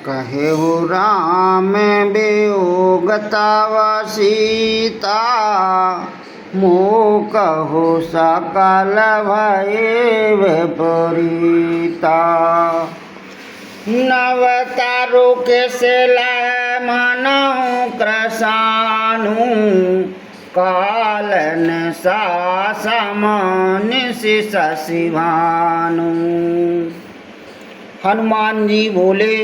कहेहु राम वियोग तव सीता, मोह कहु सकल भय विपरीता। नव तारु के सिलय मनहु कृशानु, कालन सा समान शशि भानु। हनुमान जी बोले,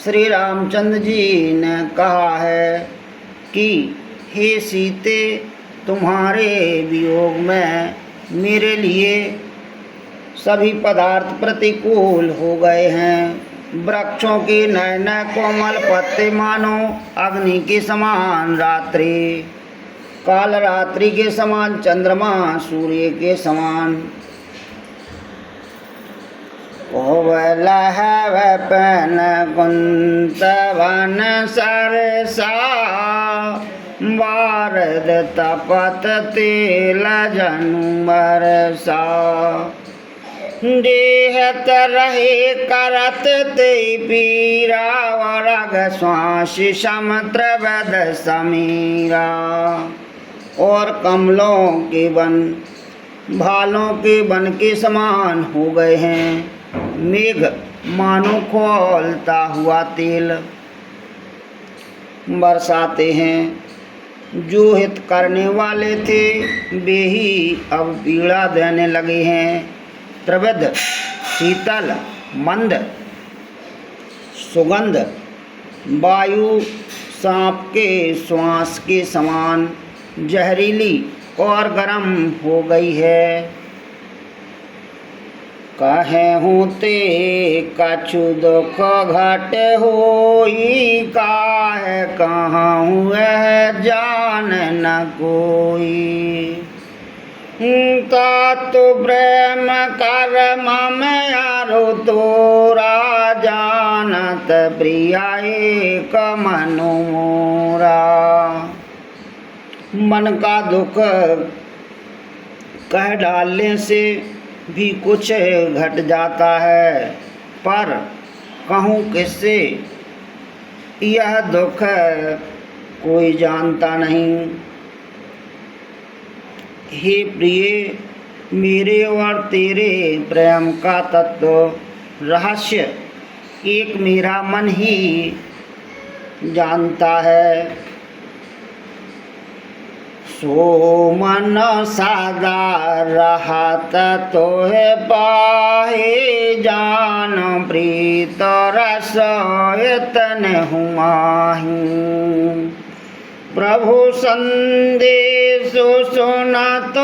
श्री रामचंद्र जी ने कहा है कि हे सीते, तुम्हारे वियोग में मेरे लिए सभी पदार्थ प्रतिकूल हो गए हैं। वृक्षों के नए नए कोमल पत्ते मानो अग्नि के समान रात्रि, काल रात्रि के समान चंद्रमा सूर्य के समान। लहव पन कुंत वन सरसा, वारद तपत तेल जनु बरसा। देहत रहे करत ते पीरा, वरग श्वास समुद्र वद समीरा। और कमलों के वन भालों के वन के समान हो गए हैं। मेघ मानो खोलता हुआ तेल बरसाते हैं। जो हित करने वाले थे वे ही अब पीड़ा देने लगे हैं। त्रिविध शीतल मंद सुगंध वायु सांप के श्वास के समान जहरीली और गर्म हो गई है। कहेहु ते कछु दुख घट होई, काहे कहूँ वह जान न कोई। तातु प्रेम कर मम यारो तोरा, जानत प्रिया एक मनु मोरा। मन का दुख कह डालने से भी कुछ घट जाता है, पर कहूँ किससे यह दुख कोई जानता नहीं। हे प्रिय, मेरे और तेरे प्रेम का तत्व रहस्य एक मेरा मन ही जानता है। सो मन सादा रहत तोहे पाहे, जान प्रीत रस इतन हुमाही। प्रभु संदेश सुनत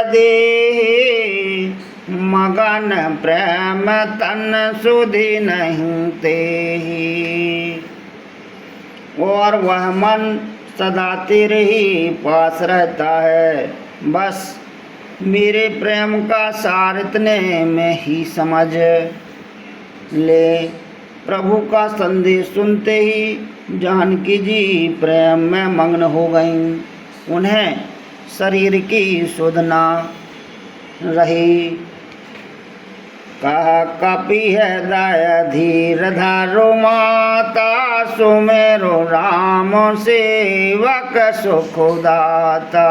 देहि, मगन प्रेम तन सुधि नहीं तेहि। और वह मन सदा तेरे ही पास रहता है। बस मेरे प्रेम का सार इतने में ही समझ ले। प्रभु का संदेश सुनते ही जानकी जी प्रेम में मग्न हो गईं। उन्हें शरीर की सुध न रही। कह कपि हृदय धीर धरो माता, सुमेरो राम सेवक सुख दाता।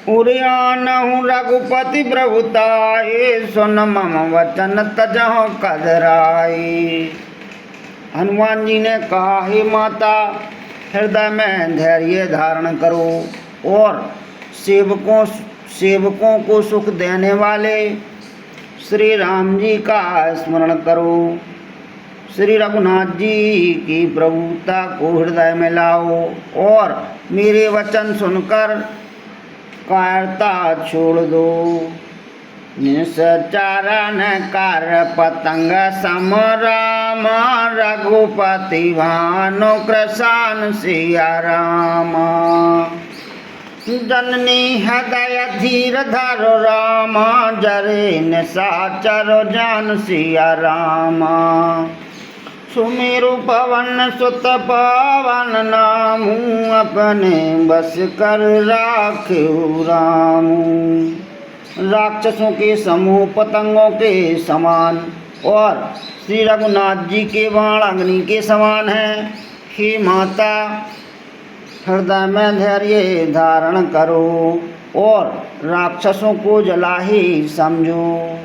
उरियानहु रघुपति प्रभुताए, सुन मम वचन तजहु कदराई। हनुमान जी ने कहा, हे माता, हृदय में धैर्य धारण करो और सेवकों को सुख देने वाले श्री राम जी का स्मरण करो। श्री रघुनाथ जी की प्रभुता को हृदय में लाओ और मेरे वचन सुनकर कायरता छोड़ दो। निश्चरण कर पतंग सम राम, रघुपति भानु कृशान सिया राम। जननी हृदय धीर धरो राम, जरे निशाचर जान सिया राम। सुमेरु पवन सुत पावन नामू, अपने बस कर राखियो रामू। राक्षसों के समूह पतंगों के समान और श्री रघुनाथ जी के बाण अग्नि के समान हैं। हे माता, हृदय में धैर्य धारण करो और राक्षसों को जला ही समझो।